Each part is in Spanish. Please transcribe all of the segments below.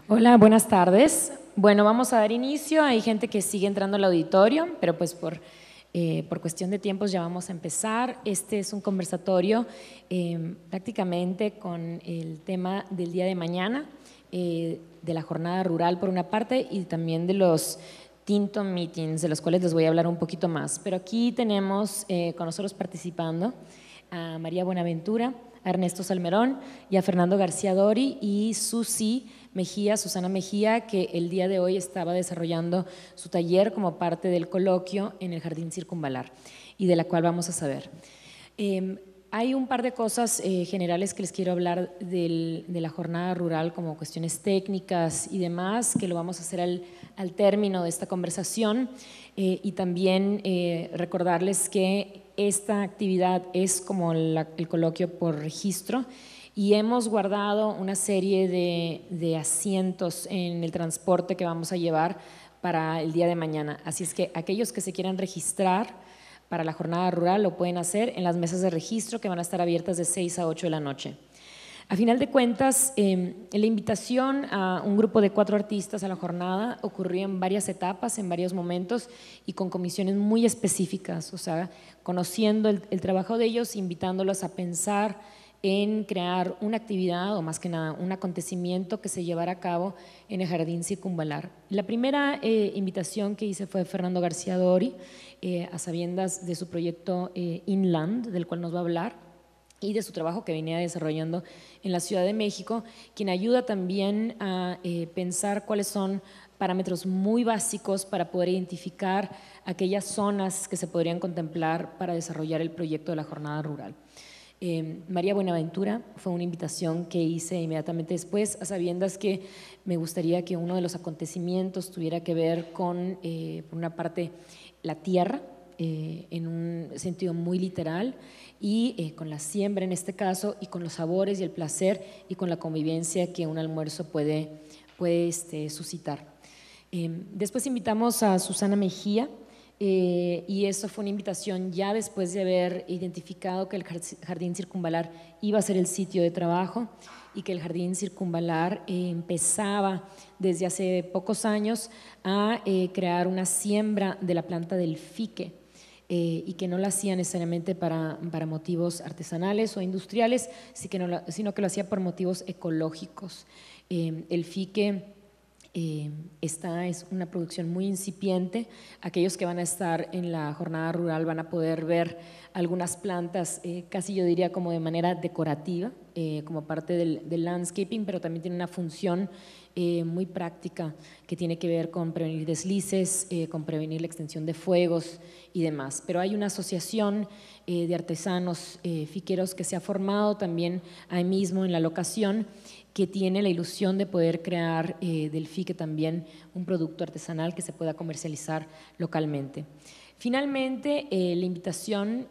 Hola, buenas tardes. Bueno, vamos a dar inicio. Hay gente que sigue entrando al auditorio, pero pues por cuestión de tiempos ya vamos a empezar. Este es un conversatorio prácticamente con el tema del día de mañana, de la jornada rural por una parte y también de los Tinto Meetings, de los cuales les voy a hablar un poquito más. Pero aquí tenemos con nosotros participando a María Buenaventura, a Ernesto Salmerón y a Fernando García Dori y Susi Mejía, Susana Mejía, que el día de hoy estaba desarrollando su taller como parte del coloquio en el Jardín Circunvalar y de la cual vamos a saber. Hay un par de cosas generales que les quiero hablar de la jornada rural como cuestiones técnicas y demás, que lo vamos a hacer al término de esta conversación y también recordarles que esta actividad es como el coloquio por registro y hemos guardado una serie de asientos en el transporte que vamos a llevar para el día de mañana. Así es que aquellos que se quieran registrar para la jornada rural lo pueden hacer en las mesas de registro que van a estar abiertas de 6 a 8 de la noche. A final de cuentas, la invitación a un grupo de 4 artistas a la jornada ocurrió en varias etapas, en varios momentos y con comisiones muy específicas, o sea, conociendo el trabajo de ellos, invitándolos a pensar en crear una actividad o más que nada un acontecimiento que se llevara a cabo en el Jardín Circunvalar. La primera invitación que hice fue Fernando García Dori, a sabiendas de su proyecto Inland, del cual nos va a hablar, y de su trabajo que venía desarrollando en la Ciudad de México, quien ayuda también a pensar cuáles son parámetros muy básicos para poder identificar aquellas zonas que se podrían contemplar para desarrollar el proyecto de la jornada rural. María Buenaventura fue una invitación que hice inmediatamente después, a sabiendas que me gustaría que uno de los acontecimientos tuviera que ver con, por una parte, la tierra, en un sentido muy literal, y con la siembra en este caso, y con los sabores y el placer, y con la convivencia que un almuerzo puede suscitar. Después invitamos a Susana Mejía, y eso fue una invitación ya después de haber identificado que el Jardín Circunvalar iba a ser el sitio de trabajo y que el Jardín Circunvalar empezaba desde hace pocos años a crear una siembra de la planta del fique. Y que no lo hacía necesariamente para motivos artesanales o industriales, sino que lo hacía por motivos ecológicos. El fique esta es una producción muy incipiente. Aquellos que van a estar en la jornada rural van a poder ver algunas plantas, casi yo diría como de manera decorativa, como parte del landscaping, pero también tiene una función muy práctica que tiene que ver con prevenir deslices, con prevenir la extensión de fuegos y demás. Pero hay una asociación de artesanos fiqueros que se ha formado también ahí mismo en la locación, que tiene la ilusión de poder crear del fique también un producto artesanal que se pueda comercializar localmente. Finalmente, la invitación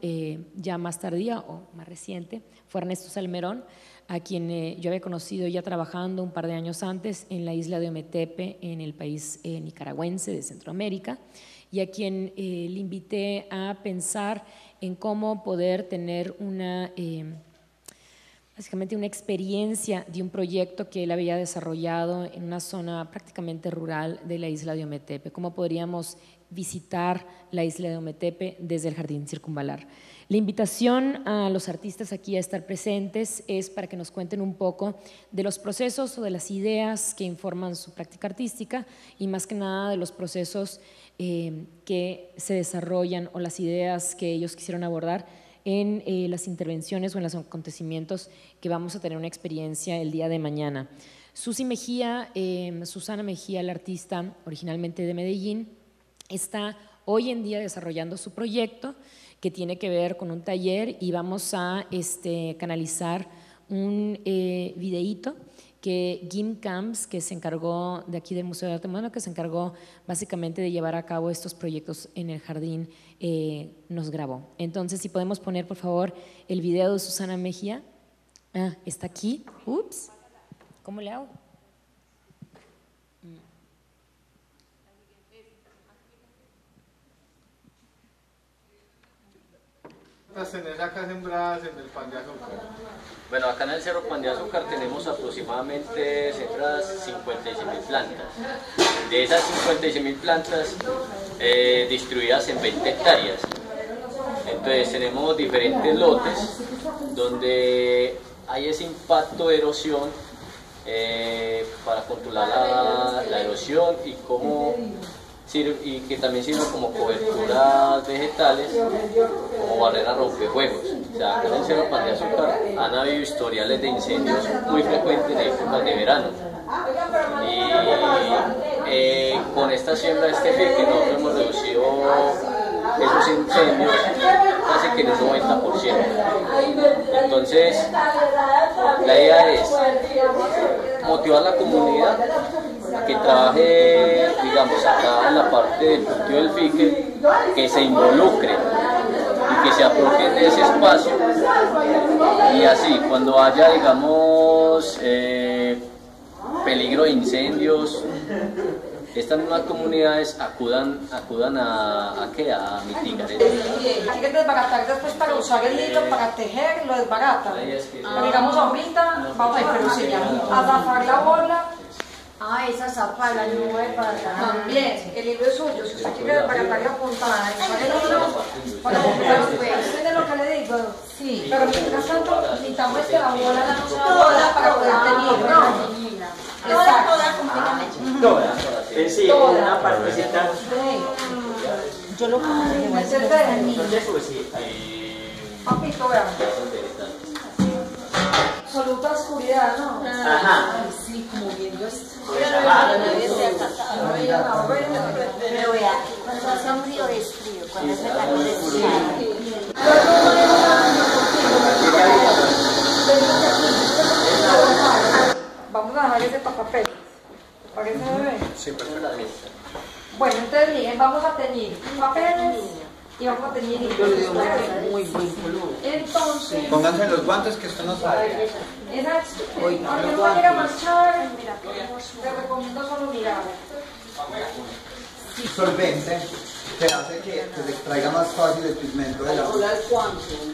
ya más tardía o más reciente fue Ernesto Salmerón, a quien yo había conocido ya trabajando un par de años antes en la isla de Ometepe, en el país nicaragüense de Centroamérica, y a quien le invité a pensar en cómo poder tener básicamente una experiencia de un proyecto que él había desarrollado en una zona prácticamente rural de la isla de Ometepe. ¿Cómo podríamos visitar la isla de Ometepe desde el Jardín Circunvalar? La invitación a los artistas aquí a estar presentes es para que nos cuenten un poco de los procesos o de las ideas que informan su práctica artística y más que nada de los procesos que se desarrollan o las ideas que ellos quisieron abordar en las intervenciones o en los acontecimientos que vamos a tener una experiencia el día de mañana. Susi Mejía, Susana Mejía, la artista originalmente de Medellín, está hoy en día desarrollando su proyecto que tiene que ver con un taller y vamos a canalizar un videíto que Gim Camps, que se encargó de aquí del Museo de Arte Moderno, que se encargó básicamente de llevar a cabo estos proyectos en el jardín, nos grabó. Entonces, si podemos poner, por favor, el video de Susana Mejía. Ah, está aquí. Ups. ¿Cómo le hago? Las tenés acá sembradas en el Pan de Azúcar. Bueno, acá en el Cerro Pan de Azúcar tenemos aproximadamente sembradas 56.000 plantas. De esas 56.000 plantas distribuidas en 20 hectáreas. Entonces tenemos diferentes lotes donde hay ese impacto de erosión para controlar la erosión y cómo y que también sirve como coberturas vegetales, como barrera rompefuegos. O sea, acá en el Cerro Pan de Azúcar han habido historiales de incendios muy frecuentes en épocas de verano. Y con esta siembra de este fique nosotros hemos reducido esos incendios casi que en un 90%. Entonces, la idea es motivar a la comunidad a que trabaje, digamos, acá en la parte del cultivo del fique, que se involucre y que se apropien de ese espacio, y así cuando haya, digamos, peligro de incendios, estas mismas comunidades acudan a mitigar eso. Hay que desbaratar después para usar el hilo, para tejer, lo desbarata. Digamos ahorita vamos a zafar la bola. Ah, esa zafala no es para también, el hilo es suyo, si usted quiere desbaratar la puntada, usar el hilo para montar, ¿entiende lo que le digo? Sí, pero mientras tanto necesitamos que la bola la toda para poder tener, ¿no? Toda completamente. Toda. Sí, una partecita. Yo lo pongo en el centro de Entonces, pues sí. Papito, vean. Absoluta oscuridad, ¿no? Ajá. Ay, sí, como viendo esto. Ajá. Pero vea, cuando hace frío es frío, cuando hace calor es calor. Vamos a dejar ese papel. ¿Parece bebé? Sí, perfecto. Bueno, entonces miren, vamos a tener papeles y vamos a tener hilos. Muy buen color. Entonces, Pónganse los guantes que esto no sale. aunque no vaya a marchar, te recomiendo solo mirar. Solvente que hace que se extraiga más fácil el pigmento del agua.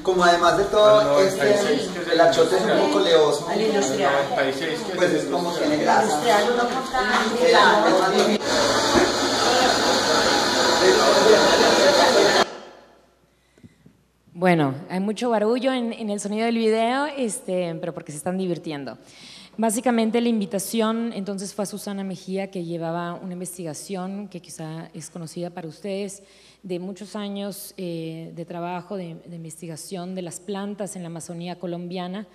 Como además de todo, el achote es un poco leoso, pues es como tiene grasa. Es más difícil. Bueno, hay mucho barullo en el sonido del video, pero porque se están divirtiendo. Básicamente la invitación entonces fue a Susana Mejía, que llevaba una investigación que quizá es conocida para ustedes, de muchos años de trabajo, de investigación de las plantas en la Amazonía colombiana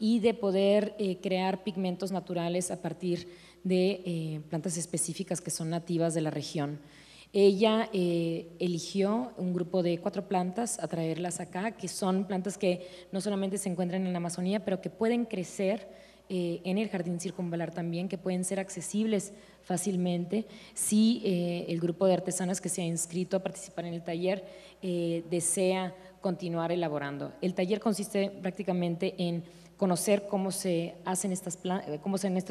y de poder crear pigmentos naturales a partir de plantas específicas que son nativas de la región. Ella eligió un grupo de 4 plantas a traerlas acá, que son plantas que no solamente se encuentran en la Amazonía, pero que pueden crecer en el Jardín Circunvalar también, que pueden ser accesibles fácilmente si el grupo de artesanas que se ha inscrito a participar en el taller desea continuar elaborando. El taller consiste prácticamente en conocer cómo se hacen estos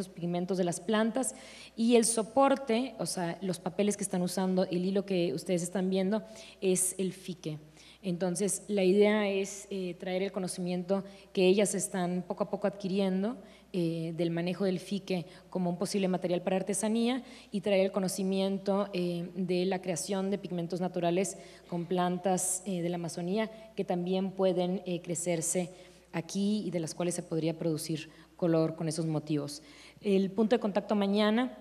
pigmentos de las plantas y el soporte, o sea, los papeles que están usando, el hilo que ustedes están viendo es el fique. Entonces, la idea es traer el conocimiento que ellas están poco a poco adquiriendo del manejo del fique como un posible material para artesanía y traer el conocimiento de la creación de pigmentos naturales con plantas de la Amazonía que también pueden crecerse aquí y de las cuales se podría producir color con esos motivos. El punto de contacto mañana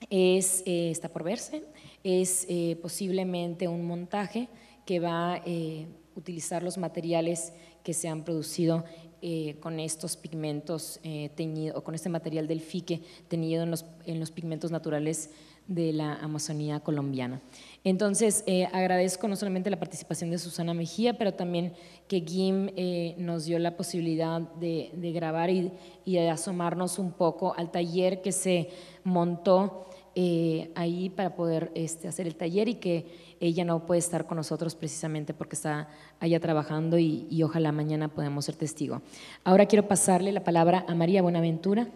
está por verse, es posiblemente un montaje que va a utilizar los materiales que se han producido con estos pigmentos teñidos, o con este material del fique teñido en los pigmentos naturales de la Amazonía colombiana. Entonces, agradezco no solamente la participación de Susana Mejía, pero también que GIM nos dio la posibilidad de grabar y de asomarnos un poco al taller que se montó ahí para poder hacer el taller y que ella no puede estar con nosotros precisamente porque está allá trabajando y ojalá mañana podamos ser testigo. Ahora quiero pasarle la palabra a María Buenaventura,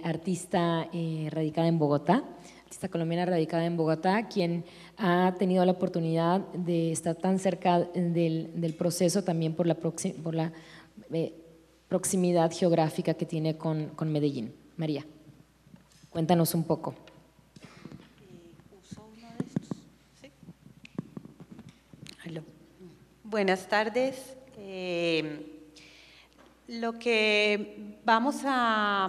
artista radicada en Bogotá. artista colombiana radicada en Bogotá, quien ha tenido la oportunidad de estar tan cerca del proceso también por la proximidad geográfica que tiene con Medellín. María, cuéntanos un poco. ¿Uso uno de estos? ¿Sí? Aló. Buenas tardes. Lo que vamos a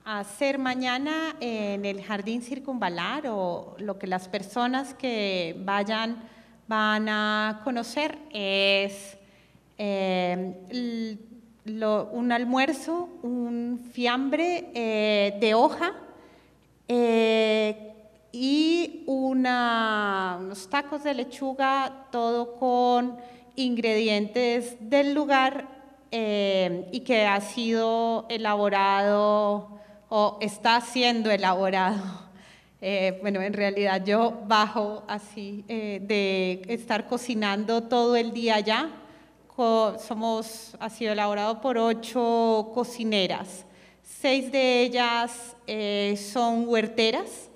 hacer mañana en el Jardín Circunvalar, o lo que las personas que vayan van a conocer, es un almuerzo, un fiambre de hoja y unos tacos de lechuga, todo con ingredientes del lugar y que ha sido elaborado o está siendo elaborado. Bueno, en realidad yo bajo así de estar cocinando todo el día allá. Ha sido elaborado por 8 cocineras. 6 de ellas son huerteras,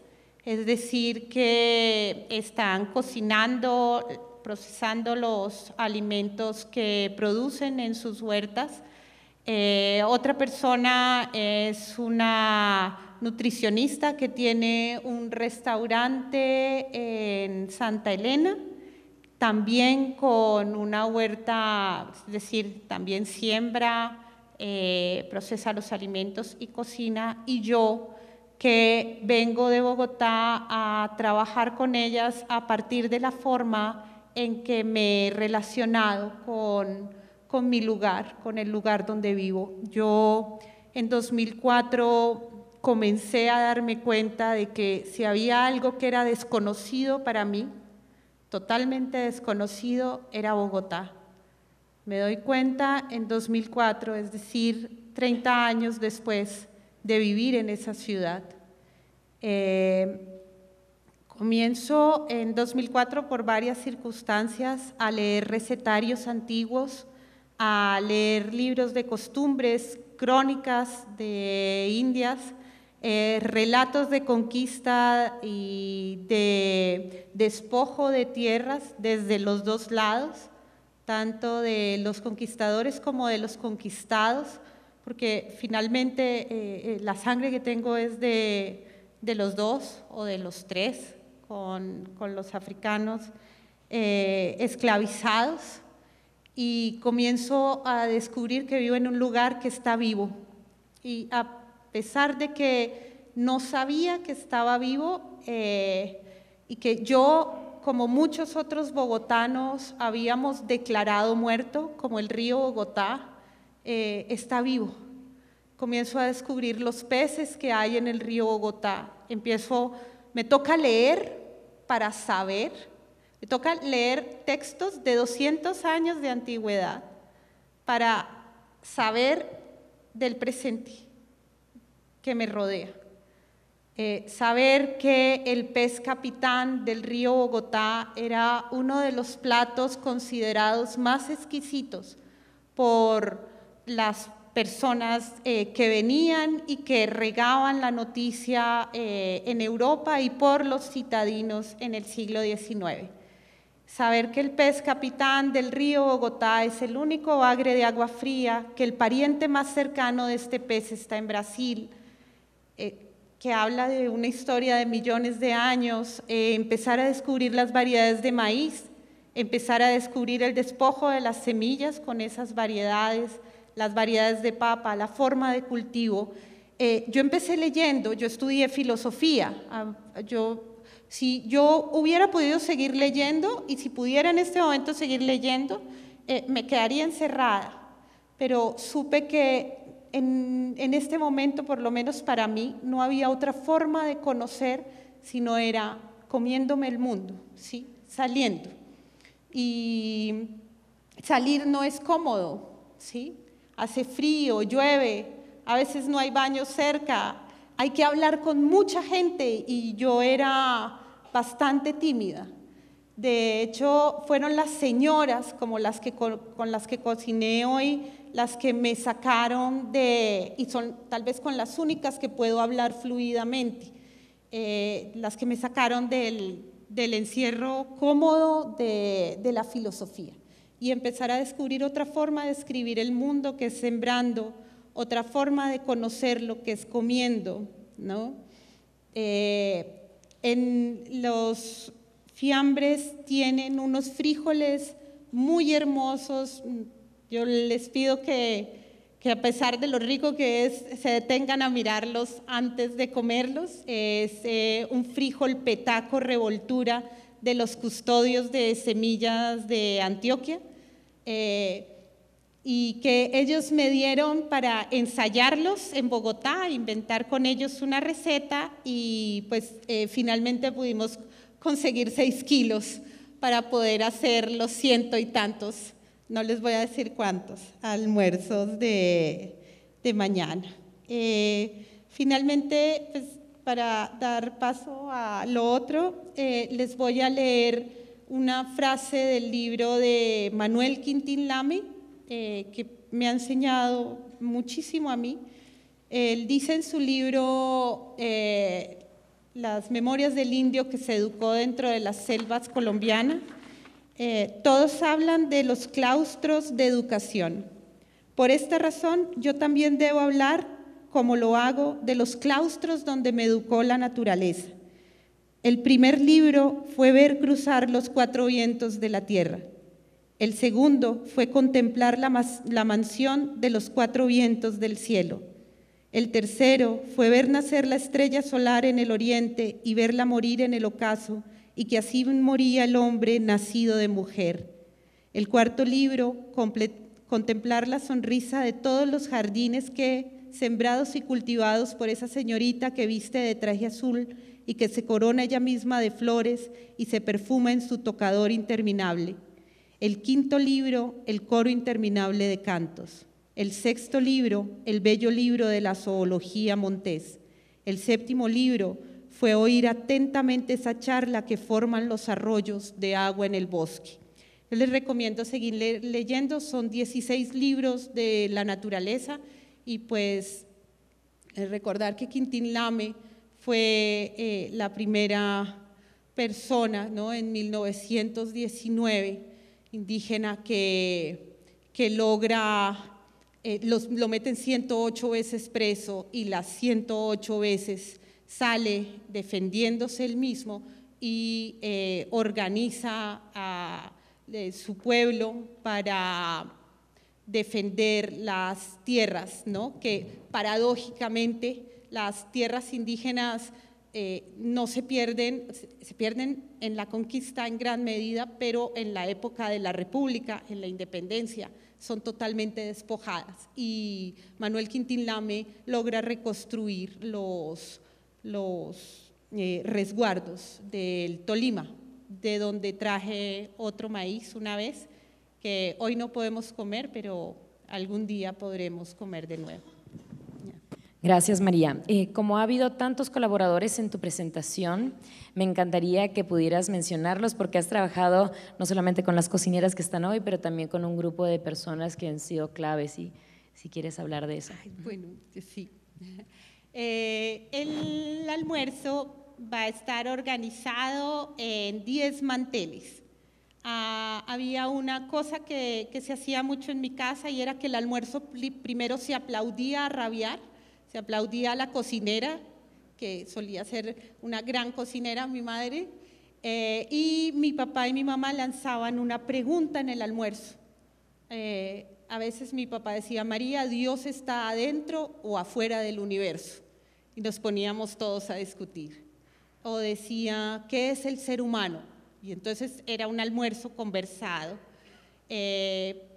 es decir, que están cocinando, procesando los alimentos que producen en sus huertas. Otra persona es una nutricionista que tiene un restaurante en Santa Elena, también con una huerta, es decir, también siembra, procesa los alimentos y cocina, y yo que vengo de Bogotá a trabajar con ellas a partir de la forma en que me he relacionado con mi lugar, con el lugar donde vivo. Yo en 2004 comencé a darme cuenta de que si había algo que era desconocido para mí, totalmente desconocido, era Bogotá. Me doy cuenta en 2004, es decir, 30 años después de vivir en esa ciudad. Comienzo en 2004 por varias circunstancias a leer recetarios antiguos, a leer libros de costumbres, crónicas de indias, relatos de conquista y de despojo de tierras desde los dos lados, tanto de los conquistadores como de los conquistados, porque finalmente la sangre que tengo es de los dos o de los tres, con los africanos esclavizados, y comienzo a descubrir que vivo en un lugar que está vivo, y a pesar de que no sabía que estaba vivo y que yo, como muchos otros bogotanos, habíamos declarado muerto, como el río Bogotá, está vivo. Comienzo a descubrir los peces que hay en el río Bogotá. Me toca leer para saber, me toca leer textos de 200 años de antigüedad para saber del presente que me rodea. Saber que el pez capitán del río Bogotá era uno de los platos considerados más exquisitos por las personas que venían y que regaban la noticia en Europa y por los citadinos en el siglo XIX. Saber que el pez capitán del río Bogotá es el único bagre de agua fría, que el pariente más cercano de este pez está en Brasil, que habla de una historia de millones de años, empezar a descubrir las variedades de maíz, empezar a descubrir el despojo de las semillas con esas variedades, las variedades de papa, la forma de cultivo. Yo empecé leyendo, yo estudié filosofía, si yo hubiera podido seguir leyendo y si pudiera en este momento seguir leyendo, me quedaría encerrada, pero supe que en este momento, por lo menos para mí, no había otra forma de conocer sino era comiéndome el mundo, ¿sí? Saliendo. Y salir no es cómodo, ¿sí? Hace frío, llueve, a veces no hay baño cerca, hay que hablar con mucha gente y yo era bastante tímida. De hecho, fueron las señoras como con las que cociné hoy, las que me sacaron y son tal vez con las únicas que puedo hablar fluidamente. las que me sacaron del encierro cómodo de la filosofía, y empezar a descubrir otra forma de escribir el mundo, que es sembrando, otra forma de conocer lo que es comiendo, ¿no? En los fiambres tienen unos frijoles muy hermosos. Yo les pido que a pesar de lo rico que es, se detengan a mirarlos antes de comerlos. Es un frijol petaco revoltura de los custodios de semillas de Antioquia, y que ellos me dieron para ensayarlos en Bogotá, inventar con ellos una receta, y pues finalmente pudimos conseguir 6 kilos para poder hacer los 100 y tantos, no les voy a decir cuántos, almuerzos de mañana. Finalmente, pues, para dar paso a lo otro, les voy a leer una frase del libro de Manuel Quintín Lame, que me ha enseñado muchísimo a mí. Él dice en su libro Las Memorias del Indio, que se educó dentro de las selvas colombianas, todos hablan de los claustros de educación. Por esta razón, yo también debo hablar, como lo hago, de los claustros donde me educó la naturaleza. El primer libro fue ver cruzar los 4 vientos de la tierra. El segundo fue contemplar la mansión de los 4 vientos del cielo. El tercero fue ver nacer la estrella solar en el oriente y verla morir en el ocaso, y que así moría el hombre nacido de mujer. El cuarto libro, contemplar la sonrisa de todos los jardines que, sembrados y cultivados por esa señorita que viste de traje azul y que se corona ella misma de flores y se perfuma en su tocador interminable. El quinto libro, el coro interminable de cantos. El sexto libro, el bello libro de la zoología montés. El séptimo libro fue oír atentamente esa charla que forman los arroyos de agua en el bosque. Yo les recomiendo seguir leyendo, son 16 libros de la naturaleza, y pues recordar que Quintín Lame fue la primera persona, ¿no?, en 1919, indígena, que logra, lo meten 108 veces preso, y las 108 veces sale defendiéndose él mismo, y organiza a su pueblo para defender las tierras, ¿no?, que paradójicamente las tierras indígenas no se pierden en la conquista en gran medida, pero en la época de la República, en la independencia, son totalmente despojadas, y Manuel Quintín Lame logra reconstruir los resguardos del Tolima, de donde traje otro maíz una vez, que hoy no podemos comer, pero algún día podremos comer de nuevo. Gracias, María. Como ha habido tantos colaboradores en tu presentación, me encantaría que pudieras mencionarlos, porque has trabajado no solamente con las cocineras que están hoy, pero también con un grupo de personas que han sido claves, y si quieres hablar de eso. Ay, bueno, sí. El almuerzo va a estar organizado en 10 manteles. Había una cosa que se hacía mucho en mi casa, y era que el almuerzo primero se aplaudía a rabiar, se aplaudía a la cocinera, que solía ser una gran cocinera, mi madre, y mi papá y mi mamá lanzaban una pregunta en el almuerzo. A veces mi papá decía: María, ¿Dios está adentro o afuera del universo? Y nos poníamos todos a discutir. O decía: ¿qué es el ser humano? Y entonces era un almuerzo conversado.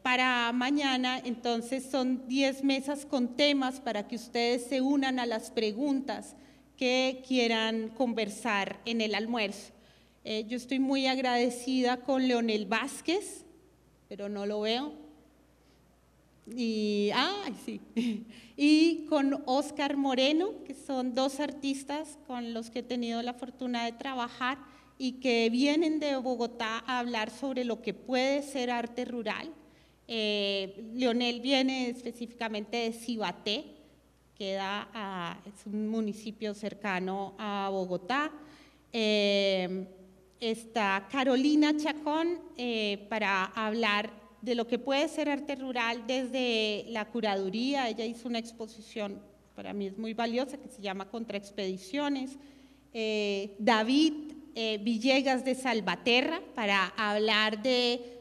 Para mañana, entonces, son 10 mesas con temas para que ustedes se unan a las preguntas que quieran conversar en el almuerzo. Yo estoy muy agradecida con Leonel Vázquez, pero no lo veo. Y con Oscar Moreno, que son 2 artistas con los que he tenido la fortuna de trabajar y que vienen de Bogotá a hablar sobre lo que puede ser arte rural. Leonel viene específicamente de Cibaté, es un municipio cercano a Bogotá. Está Carolina Chacón para hablar de lo que puede ser arte rural desde la curaduría. Ella hizo una exposición, para mí es muy valiosa, que se llama Contraexpediciones. David Villegas de Salvaterra para hablar de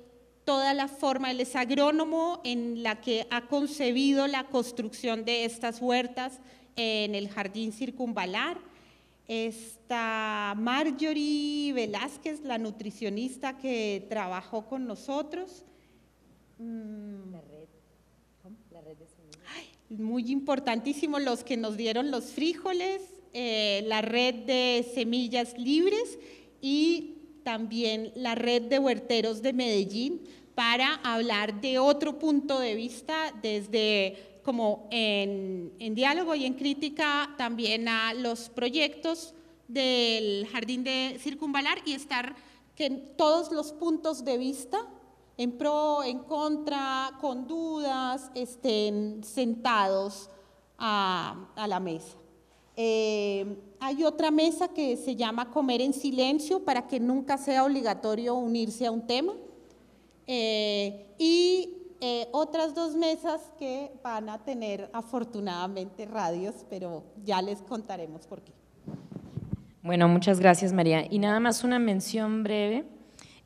toda la forma, él es agrónomo en la que ha concebido la construcción de estas huertas en el Jardín Circunvalar. Está Marjorie Velázquez, la nutricionista que trabajó con nosotros. La red de semillas. Muy importantísimo, los que nos dieron los frijoles, la red de semillas libres y también la red de huerteros de Medellín, para hablar de otro punto de vista, desde como en diálogo y en crítica también a los proyectos del Jardín de Circunvalar, y estar que todos los puntos de vista, en pro, en contra, con dudas, estén sentados a la mesa. Hay otra mesa que se llama Comer en Silencio, para que nunca sea obligatorio unirse a un tema. Otras dos mesas que van a tener afortunadamente radios, pero ya les contaremos por qué. Bueno, muchas gracias, María. Y nada más una mención breve,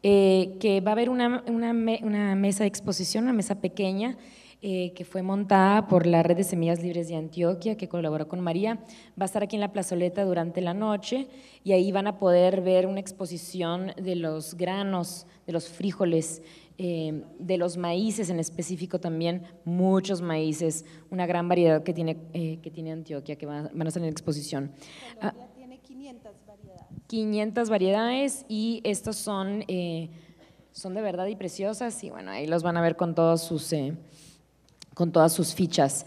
que va a haber una mesa de exposición, una mesa pequeña, que fue montada por la Red de Semillas Libres de Antioquia, que colaboró con María. Va a estar aquí en la plazoleta durante la noche, y ahí van a poder ver una exposición de los granos, de los frijoles, de los maíces en específico también, muchos maíces, una gran variedad que tiene Antioquia, que van a estar en exposición. Colombia tiene 500 variedades. 500 variedades, y estos son de verdad y preciosas, y bueno, ahí los van a ver con todas sus fichas.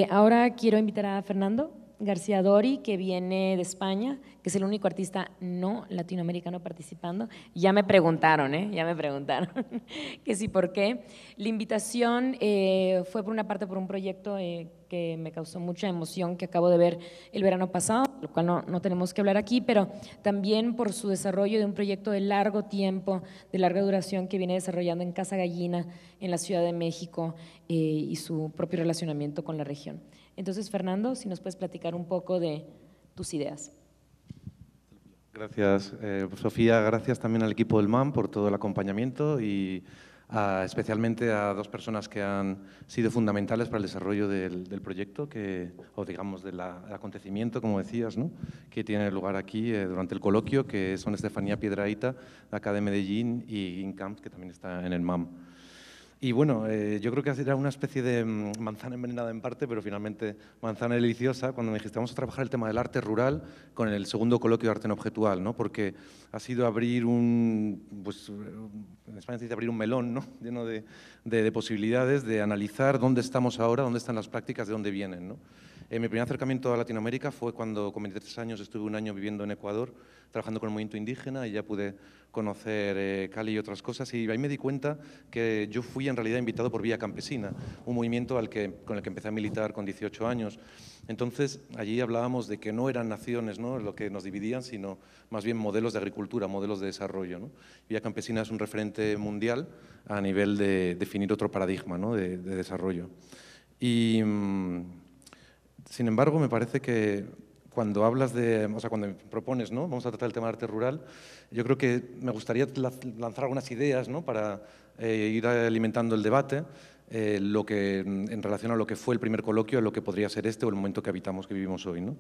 Ahora quiero invitar a Fernando García Dori, que viene de España, que es el único artista no latinoamericano participando. Ya me preguntaron, que sí, ¿por qué? La invitación fue por una parte por un proyecto que me causó mucha emoción, que acabo de ver el verano pasado, lo cual no tenemos que hablar aquí, pero también por su desarrollo de un proyecto de largo tiempo, de larga duración, que viene desarrollando en Casa Gallina, en la Ciudad de México, y su propio relacionamiento con la región. Entonces, Fernando, si nos puedes platicar un poco de tus ideas. Gracias, Sofía. Gracias también al equipo del MAM por todo el acompañamiento, y especialmente a dos personas que han sido fundamentales para el desarrollo del proyecto, o digamos del acontecimiento, como decías, ¿no?, que tiene lugar aquí durante el coloquio, que son Estefanía Piedrahita, de acá de Medellín, y Incamp, que también está en el MAM. Y bueno, yo creo que era una especie de manzana envenenada en parte, pero finalmente manzana deliciosa, cuando me dijiste vamos a trabajar el tema del arte rural con el segundo coloquio de arte no objetual, ¿no? Porque ha sido abrir en España se dice abrir un melón, ¿no?, lleno de posibilidades, de analizar dónde estamos ahora, dónde están las prácticas, de dónde vienen, ¿no? Mi primer acercamiento a Latinoamérica fue cuando con 23 años estuve un año viviendo en Ecuador, trabajando con el movimiento indígena, y ya pude conocer Cali y otras cosas, y ahí me di cuenta que yo fui en realidad invitado por Vía Campesina, un movimiento con el que empecé a militar con 18 años. Entonces, allí hablábamos de que no eran naciones, ¿no?, lo que nos dividían, sino más bien modelos de agricultura, modelos de desarrollo, ¿no? Vía Campesina es un referente mundial a nivel de definir otro paradigma, ¿no?, de desarrollo. Y sin embargo, me parece que cuando hablas cuando propones, ¿no?, vamos a tratar el tema de arte rural, yo creo que me gustaría lanzar algunas ideas, ¿no?, para ir alimentando el debate, en relación a lo que fue el primer coloquio, a lo que podría ser este o el momento que vivimos hoy, ¿no?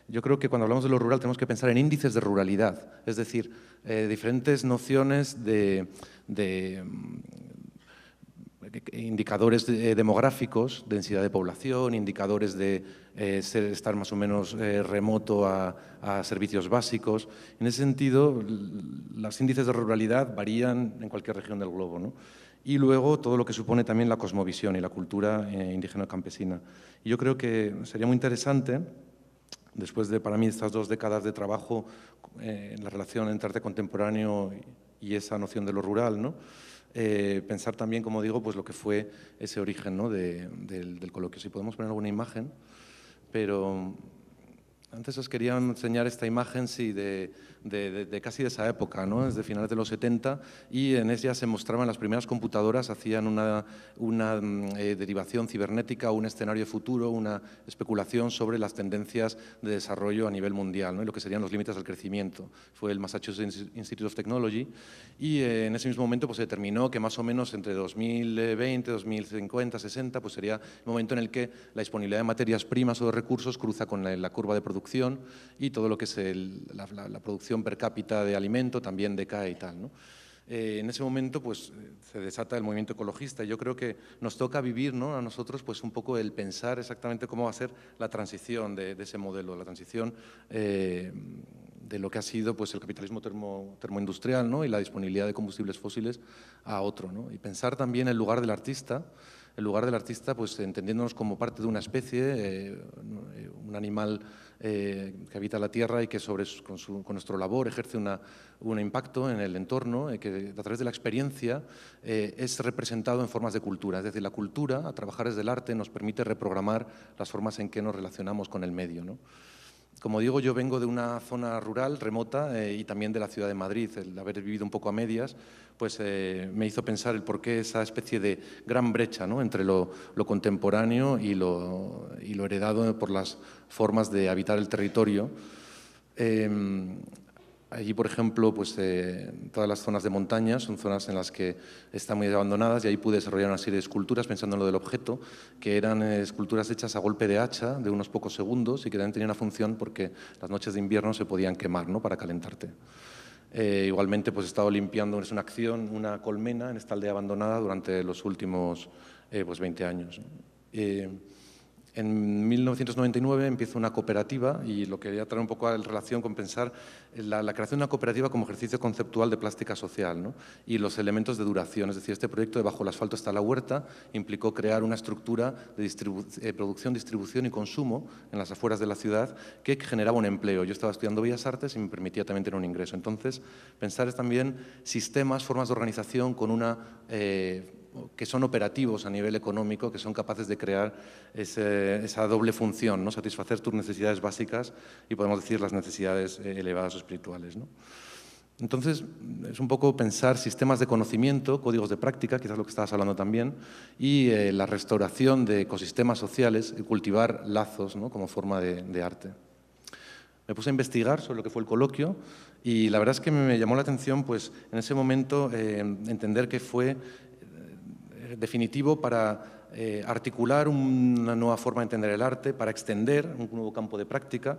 Yo creo que cuando hablamos de lo rural tenemos que pensar en índices de ruralidad, es decir, diferentes nociones de indicadores demográficos, densidad de población, indicadores de estar más o menos remoto a servicios básicos. En ese sentido, los índices de ruralidad varían en cualquier región del globo, ¿no? Y luego todo lo que supone también la cosmovisión y la cultura indígena campesina. Y yo creo que sería muy interesante, después de, para mí, estas 2 décadas de trabajo en la relación entre arte contemporáneo y esa noción de lo rural, ¿no?, pensar también, como digo, pues lo que fue ese origen, ¿no?, del coloquio. Si podemos poner alguna imagen pero antes os quería enseñar esta imagen, sí, casi de esa época, ¿no? Es de finales de los 70, y en ella se mostraban las primeras computadoras, hacían una derivación cibernética, un escenario futuro, una especulación sobre las tendencias de desarrollo a nivel mundial, ¿no? Y lo que serían los límites del crecimiento. Fue el Massachusetts Institute of Technology, y en ese mismo momento pues, se determinó que más o menos entre 2020, 2050, 60, pues sería el momento en el que la disponibilidad de materias primas o de recursos cruza con la curva de producción, y todo lo que es la producción per cápita de alimento también decae y tal, ¿no? En ese momento pues, se desata el movimiento ecologista, y yo creo que nos toca vivir, ¿no? A nosotros pues, un poco el pensar exactamente cómo va a ser la transición de ese modelo, la transición de lo que ha sido pues, el capitalismo termoindustrial, ¿no? Y la disponibilidad de combustibles fósiles a otro, ¿no? Y pensar también el lugar del artista, pues entendiéndonos como parte de una especie, un animal que habita la Tierra y que con nuestra labor ejerce un impacto en el entorno, que a través de la experiencia es representado en formas de cultura. Es decir, la cultura, a trabajar desde el arte, nos permite reprogramar las formas en que nos relacionamos con el medio, ¿no? Como digo, yo vengo de una zona rural, remota, y también de la ciudad de Madrid. El haber vivido un poco a medias pues, me hizo pensar el por qué esa especie de gran brecha, ¿no? Entre lo contemporáneo y lo heredado por las formas de habitar el territorio. Allí, por ejemplo, pues, todas las zonas de montaña son zonas en las que están muy abandonadas, y ahí pude desarrollar una serie de esculturas pensando en lo del objeto, que eran esculturas hechas a golpe de hacha de unos pocos segundos, y que también tenían una función porque las noches de invierno se podían quemar, ¿no? Para calentarte. Igualmente pues, he estado limpiando, es una acción, una colmena en esta aldea abandonada durante los últimos pues 20 años. En 1999 empiezo una cooperativa, y lo quería traer un poco en relación con pensar la creación de una cooperativa como ejercicio conceptual de plástica social, ¿no? Y los elementos de duración. Es decir, este proyecto de Bajo el asfalto está la huerta implicó crear una estructura de producción, distribución y consumo en las afueras de la ciudad que generaba un empleo. Yo estaba estudiando Bellas Artes y me permitía también tener un ingreso. Entonces, pensar es también sistemas, formas de organización con que son operativos a nivel económico, que son capaces de crear esa doble función, ¿no? Satisfacer tus necesidades básicas y, podemos decir, las necesidades elevadas o espirituales, ¿no? Entonces, es un poco pensar sistemas de conocimiento, códigos de práctica, quizás lo que estabas hablando también, y la restauración de ecosistemas sociales y cultivar lazos, ¿no? Como forma de arte. Me puse a investigar sobre lo que fue el coloquio, y la verdad es que me llamó la atención, pues, en ese momento, entender que fue definitivo para articular una nueva forma de entender el arte, para extender un nuevo campo de práctica.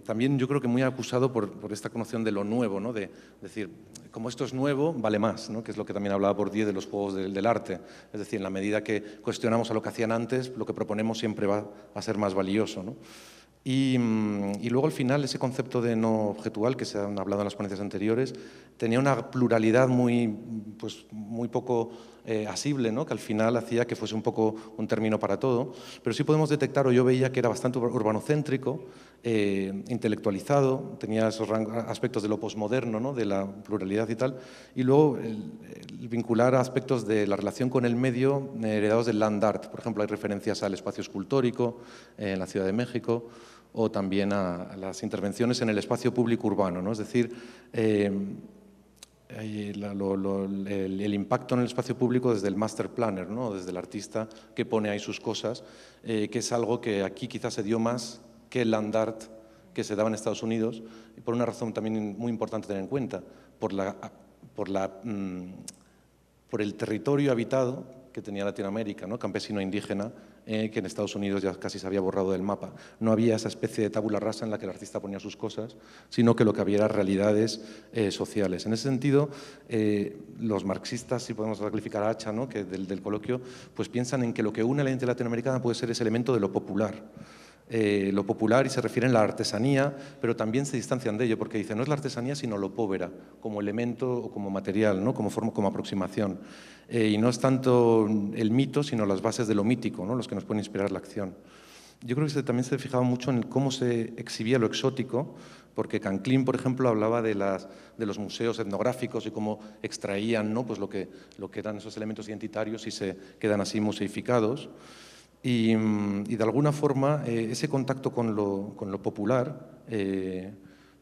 También yo creo que muy acusado por esta noción de lo nuevo, ¿no? De decir, como esto es nuevo, vale más, ¿no? Que es lo que también hablaba Bourdieu de los juegos del arte. Es decir, en la medida que cuestionamos a lo que hacían antes, lo que proponemos siempre va a ser más valioso, ¿no? Y luego, al final, ese concepto de no objetual, que se han hablado en las ponencias anteriores, tenía una pluralidad muy poco asible, ¿no? Que al final hacía que fuese un poco un término para todo. Pero sí podemos detectar, o yo veía que era bastante urbanocéntrico, intelectualizado, tenía esos aspectos de lo posmoderno, ¿no? De la pluralidad y tal. Y luego el vincular aspectos de la relación con el medio heredados del land art. Por ejemplo, hay referencias al espacio escultórico en la Ciudad de México, o también a las intervenciones en el espacio público urbano, ¿no? Es decir, el impacto en el espacio público desde el master planner, ¿no? Desde el artista que pone ahí sus cosas, que es algo que aquí quizás se dio más que el land art que se daba en Estados Unidos, y por una razón también muy importante tener en cuenta, por el territorio habitado que tenía Latinoamérica, ¿no? Campesino indígena, que en Estados Unidos ya casi se había borrado del mapa. No había esa especie de tabula rasa en la que el artista ponía sus cosas, sino que lo que había eran realidades sociales. En ese sentido, los marxistas, si podemos calificar a Hacha, ¿no? Que del coloquio, pues piensan en que lo que une a la identidad latinoamericana puede ser ese elemento de lo popular. Lo popular, y se refieren a la artesanía, pero también se distancian de ello, porque dicen no es la artesanía sino lo povera, como elemento o como material, ¿no? Como forma, como aproximación. Y no es tanto el mito, sino las bases de lo mítico, ¿no? Los que nos pueden inspirar la acción. Yo creo que también se fijaba mucho en cómo se exhibía lo exótico, porque Canclín, por ejemplo, hablaba de los museos etnográficos y cómo extraían, ¿no? Pues lo que eran esos elementos identitarios y se quedan así museificados. Y de alguna forma ese contacto con lo popular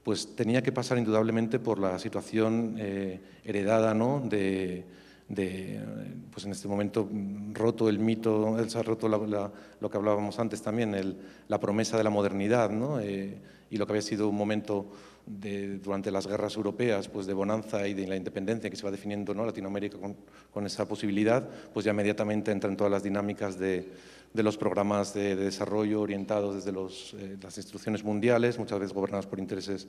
pues tenía que pasar indudablemente por la situación heredada, ¿no? Pues en este momento roto el mito, se ha roto lo que hablábamos antes también, la promesa de la modernidad, ¿no? Y lo que había sido un momento durante las guerras europeas, pues de bonanza y de la independencia que se va definiendo, ¿no? Latinoamérica con esa posibilidad, pues ya inmediatamente entran todas las dinámicas de los programas de desarrollo orientados desde las instituciones mundiales, muchas veces gobernadas por intereses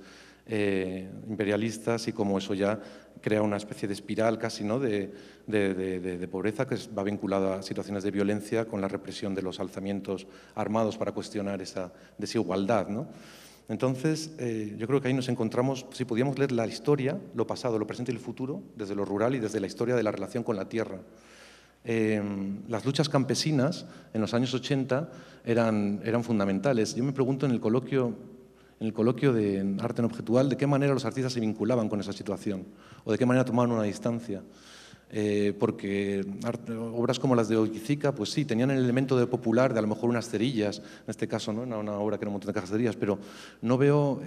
imperialistas, y como eso ya crea una especie de espiral casi, ¿no? de pobreza que va vinculada a situaciones de violencia con la represión de los alzamientos armados para cuestionar esa desigualdad, ¿no? Entonces, yo creo que ahí nos encontramos, si podíamos leer la historia, lo pasado, lo presente y el futuro, desde lo rural y desde la historia de la relación con la tierra. Las luchas campesinas en los años 80 eran fundamentales. Yo me pregunto en el coloquio de arte en objetual de qué manera los artistas se vinculaban con esa situación o de qué manera tomaban una distancia. Porque obras como las de Oiticica, pues sí, tenían el elemento de popular, de a lo mejor unas cerillas, en este caso, ¿no? Una obra que era un montón de cajas de cerillas, pero no veo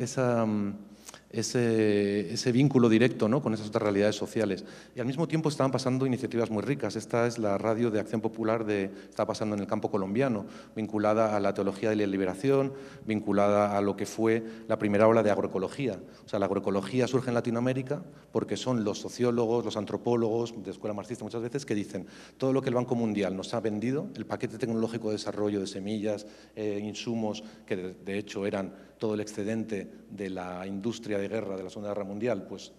ese vínculo directo, ¿no? Con esas otras realidades sociales. Y al mismo tiempo estaban pasando iniciativas muy ricas. Esta es la radio de acción popular está pasando en el campo colombiano, vinculada a la teología de la liberación, vinculada a lo que fue la primera ola de agroecología. O sea, la agroecología surge en Latinoamérica porque son los sociólogos, los antropólogos, de escuela marxista muchas veces, que dicen todo lo que el Banco Mundial nos ha vendido, el paquete tecnológico de desarrollo de semillas, insumos, que de hecho eran todo el excedente de la industria de guerra de la Segunda Guerra Mundial, pues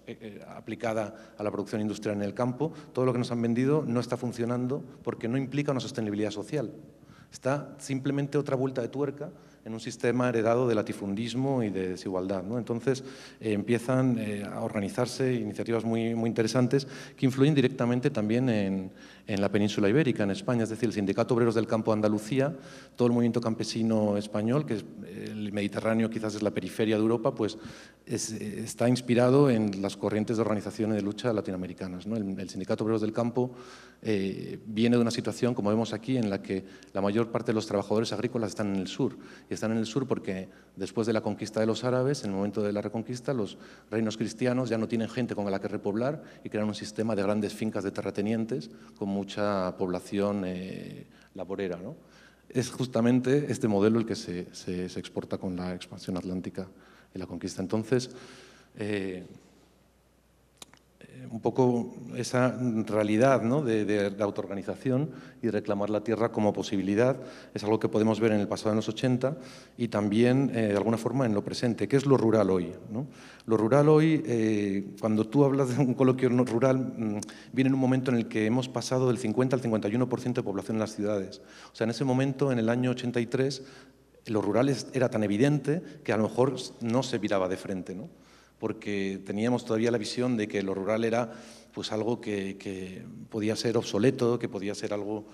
aplicada a la producción industrial en el campo, todo lo que nos han vendido no está funcionando porque no implica una sostenibilidad social. Está simplemente otra vuelta de tuerca en un sistema heredado de latifundismo y de desigualdad, ¿no? Entonces empiezan a organizarse iniciativas muy, muy interesantes que influyen directamente también en la península ibérica, en España, es decir, el Sindicato Obreros del Campo de Andalucía, todo el movimiento campesino español, que es el Mediterráneo quizás es la periferia de Europa, pues está inspirado en las corrientes de organizaciones de lucha latinoamericanas, ¿no? El Sindicato Obreros del Campo viene de una situación, como vemos aquí, en la que la mayor parte de los trabajadores agrícolas están en el sur. Y están en el sur porque después de la conquista de los árabes, en el momento de la reconquista, los reinos cristianos ya no tienen gente con la que repoblar y crean un sistema de grandes fincas de terratenientes con mucha población laborera, ¿no? Es justamente este modelo el que se exporta con la expansión atlántica y la conquista. Entonces, un poco esa realidad, ¿no? de autoorganización y reclamar la tierra como posibilidad es algo que podemos ver en el pasado, en los 80, y también, de alguna forma, en lo presente. ¿Qué es lo rural hoy, ¿no? Lo rural hoy, cuando tú hablas de un coloquio rural, viene en un momento en el que hemos pasado del 50 al 51% de población en las ciudades. O sea, en ese momento, en el año 83, lo rural era tan evidente que a lo mejor no se viraba de frente, ¿no? Porque teníamos todavía la visión de que lo rural era pues algo que podía ser obsoleto, que podía ser algo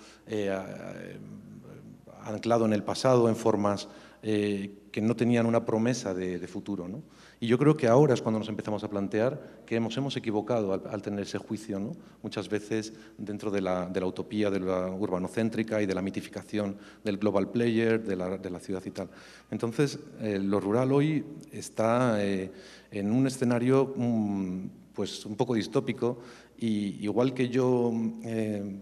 anclado en el pasado, en formas que no tenían una promesa de futuro, ¿no? Y yo creo que ahora es cuando nos empezamos a plantear que nos hemos equivocado al tener ese juicio, ¿no? Muchas veces dentro de la utopía de la urbanocéntrica y de la mitificación del global player, de la ciudad y tal. Entonces, lo rural hoy está en un escenario pues un poco distópico, y igual que yo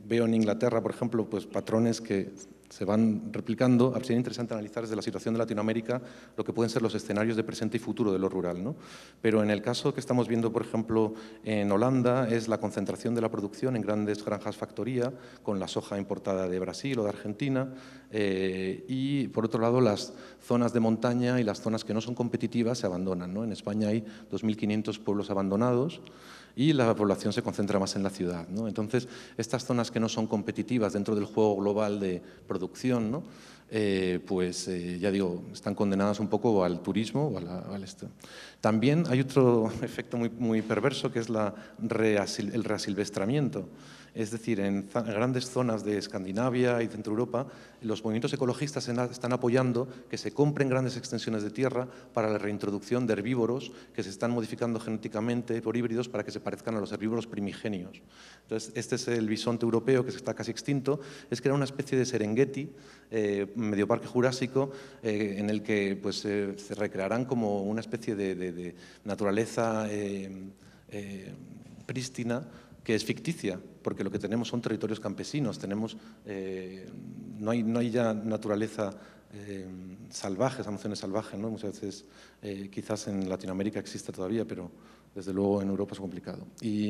veo en Inglaterra, por ejemplo, pues patrones que se van replicando, sería interesante analizar desde la situación de Latinoamérica lo que pueden ser los escenarios de presente y futuro de lo rural, ¿no? Pero en el caso que estamos viendo, por ejemplo, en Holanda, es la concentración de la producción en grandes granjas factoría, con la soja importada de Brasil o de Argentina, y por otro lado las zonas de montaña y las zonas que no son competitivas se abandonan, ¿no? En España hay 2.500 pueblos abandonados y la población se concentra más en la ciudad, ¿no? Entonces, estas zonas que no son competitivas dentro del juego global de producción, ¿no? Ya digo, están condenadas un poco al turismo o al esto. También hay otro efecto muy, muy perverso, que es el reasilvestramiento. Es decir, en grandes zonas de Escandinavia y Centro Europa, los movimientos ecologistas están apoyando que se compren grandes extensiones de tierra para la reintroducción de herbívoros que se están modificando genéticamente por híbridos para que se parezcan a los herbívoros primigenios. Entonces, este es el bisonte europeo, que está casi extinto. Es que era una especie de Serengeti, medio parque jurásico, en el que pues, se recrearán como una especie de naturaleza prístina, que es ficticia, porque lo que tenemos son territorios campesinos, no hay ya naturaleza salvaje, esa noción de salvaje, ¿no? Muchas veces quizás en Latinoamérica existe todavía, pero desde luego en Europa es complicado. Y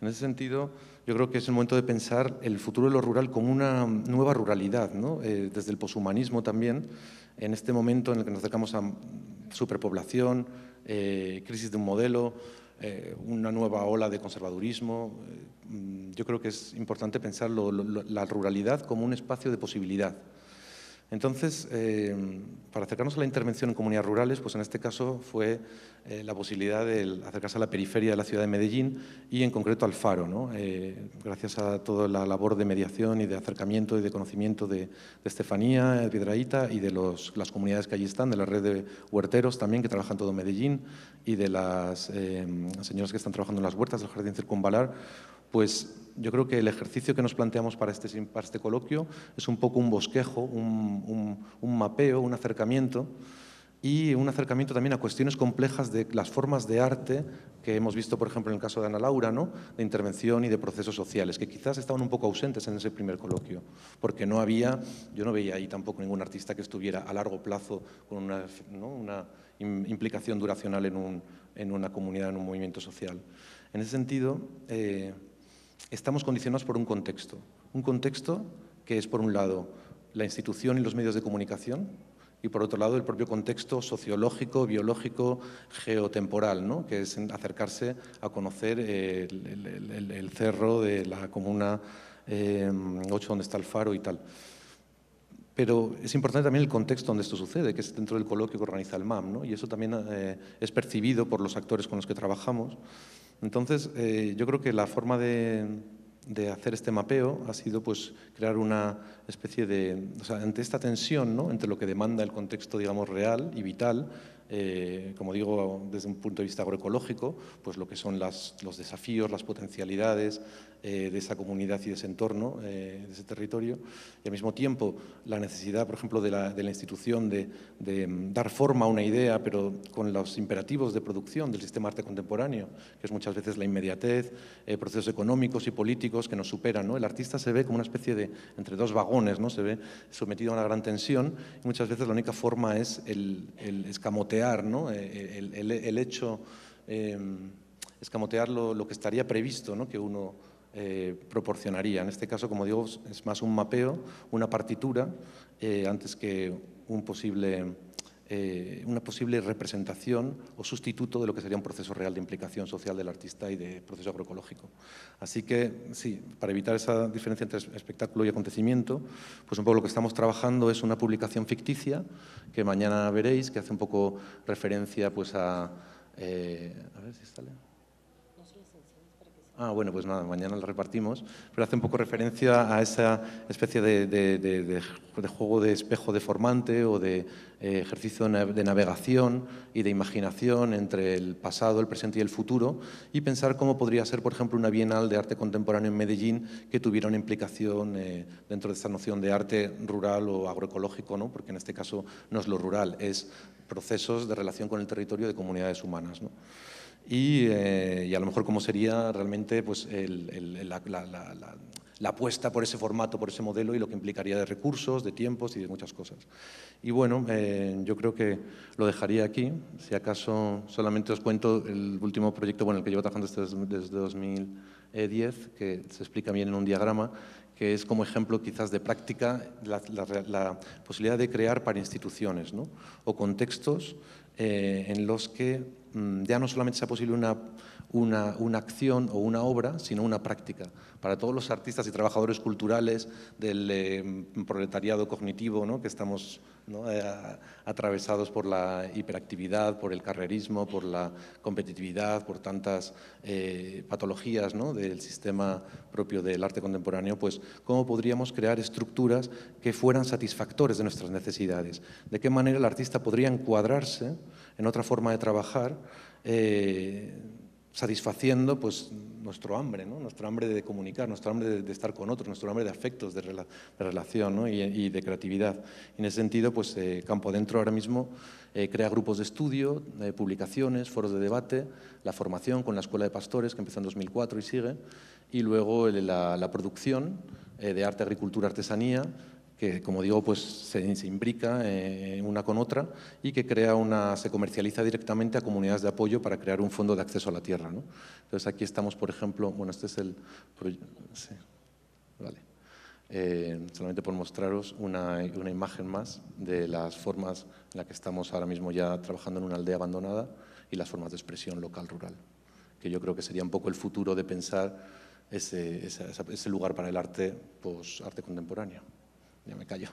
en ese sentido yo creo que es el momento de pensar el futuro de lo rural como una nueva ruralidad, ¿no? Desde el poshumanismo también, en este momento en el que nos acercamos a superpoblación, crisis de un modelo, una nueva ola de conservadurismo. Yo creo que es importante pensar la ruralidad como un espacio de posibilidad. Entonces, para acercarnos a la intervención en comunidades rurales, pues en este caso fue la posibilidad de acercarse a la periferia de la ciudad de Medellín y en concreto al Faro, ¿no? Gracias a toda la labor de mediación y de acercamiento y de conocimiento de Estefanía, de Piedrahíta y de las comunidades que allí están, de la red de huerteros también que trabajan todo en Medellín y de las señoras que están trabajando en las huertas del Jardín Circunvalar, pues yo creo que el ejercicio que nos planteamos para este coloquio es un poco un bosquejo, un mapeo, un acercamiento y un acercamiento también a cuestiones complejas de las formas de arte que hemos visto, por ejemplo, en el caso de Ana Laura, ¿no? De intervención y de procesos sociales, que quizás estaban un poco ausentes en ese primer coloquio, porque yo no veía ahí tampoco ningún artista que estuviera a largo plazo con una implicación duracional en una comunidad, en un movimiento social. En ese sentido, estamos condicionados por un contexto que es, por un lado, la institución y los medios de comunicación y, por otro lado, el propio contexto sociológico, biológico, geotemporal, ¿no? Que es acercarse a conocer el cerro de la comuna 8, donde está el faro y tal. Pero es importante también el contexto donde esto sucede, que es dentro del coloquio que organiza el MAM, ¿no? Y eso también es percibido por los actores con los que trabajamos. Entonces, yo creo que la forma de hacer este mapeo ha sido pues, crear una especie de… O sea, ante esta tensión, ¿no? Entre lo que demanda el contexto, digamos, real y vital, como digo, desde un punto de vista agroecológico, pues lo que son los desafíos, las potencialidades de esa comunidad y de ese entorno, de ese territorio, y al mismo tiempo la necesidad, por ejemplo, de la institución de dar forma a una idea, pero con los imperativos de producción del sistema arte contemporáneo, que es muchas veces la inmediatez, procesos económicos y políticos que nos superan, ¿no? El artista se ve como una especie de, entre dos vagones, ¿no? Se ve sometido a una gran tensión y muchas veces la única forma es el escamotear, ¿no? el hecho, escamotear lo que estaría previsto, ¿no? Que uno proporcionaría. En este caso, como digo, es más un mapeo, una partitura, antes que una posible representación o sustituto de lo que sería un proceso real de implicación social del artista y de proceso agroecológico. Así que, sí, para evitar esa diferencia entre espectáculo y acontecimiento, pues un poco lo que estamos trabajando es una publicación ficticia, que mañana veréis, que hace un poco referencia pues a ver si sale. Bueno, pues nada, mañana la repartimos, pero hace un poco referencia a esa especie de juego de espejo deformante o de ejercicio de navegación y de imaginación entre el pasado, el presente y el futuro, y pensar cómo podría ser, por ejemplo, una Bienal de Arte Contemporáneo en Medellín que tuviera una implicación dentro de esta noción de arte rural o agroecológico, ¿no? Porque en este caso no es lo rural, es procesos de relación con el territorio de comunidades humanas, ¿no? Y a lo mejor cómo sería realmente pues, la apuesta por ese formato, por ese modelo y lo que implicaría de recursos, de tiempos y de muchas cosas. Y bueno, yo creo que lo dejaría aquí. Si acaso solamente os cuento el último proyecto el que llevo trabajando desde 2010, que se explica bien en un diagrama, que es como ejemplo quizás de práctica la posibilidad de crear para instituciones, ¿no? O contextos en los que ya no solamente sea posible una acción o una obra, sino una práctica. Para todos los artistas y trabajadores culturales del proletariado cognitivo, ¿no?, que estamos, ¿no?, atravesados por la hiperactividad, por el carrerismo, por la competitividad, por tantas patologías, ¿no?, del sistema propio del arte contemporáneo, pues cómo podríamos crear estructuras que fueran satisfactores de nuestras necesidades. De qué manera el artista podría encuadrarse en otra forma de trabajar, satisfaciendo pues nuestro hambre, ¿no?, nuestro hambre de comunicar, nuestro hambre de estar con otros, nuestro hambre de afectos, de relación, ¿no?, y de creatividad. Y en ese sentido, pues Campo Adentro ahora mismo crea grupos de estudio, publicaciones, foros de debate, la formación con la Escuela de Pastores, que empezó en 2004 y sigue, y luego la producción de arte, agricultura, artesanía, que, como digo, pues se imbrica una con otra y que se comercializa directamente a comunidades de apoyo para crear un fondo de acceso a la tierra, ¿no? Entonces aquí estamos, por ejemplo, bueno, este es el proyecto, sí, vale. Solamente por mostraros una imagen más de las formas en las que estamos ahora mismo ya trabajando en una aldea abandonada y las formas de expresión local rural, que yo creo que sería un poco el futuro de pensar ese lugar para el arte, pues arte contemporáneo. Ya me callo.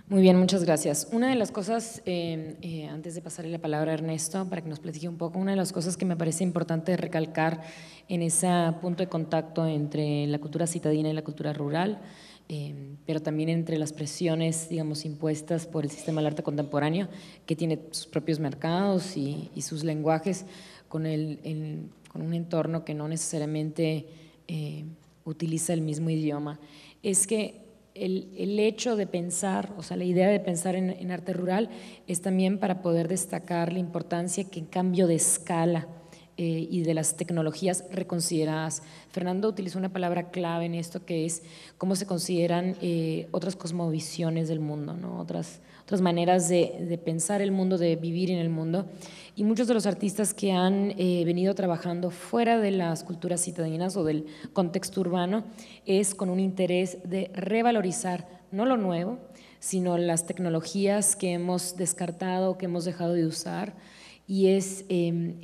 Muy bien, muchas gracias. Una de las cosas, antes de pasarle la palabra a Ernesto, para que nos platique un poco, una de las cosas que me parece importante recalcar en ese punto de contacto entre la cultura citadina y la cultura rural, pero también entre las presiones, digamos, impuestas por el sistema del arte contemporáneo, que tiene sus propios mercados y sus lenguajes, con un entorno que no necesariamente utiliza el mismo idioma, es que el hecho de pensar, o sea, la idea de pensar en arte rural es también para poder destacar la importancia que en cambio de escala y de las tecnologías reconsideradas. Fernando utilizó una palabra clave en esto, que es cómo se consideran otras cosmovisiones del mundo, ¿no?, otras maneras de pensar el mundo, de vivir en el mundo. Y muchos de los artistas que han venido trabajando fuera de las culturas citadinas o del contexto urbano es con un interés de revalorizar no lo nuevo, sino las tecnologías que hemos descartado, que hemos dejado de usar, y es en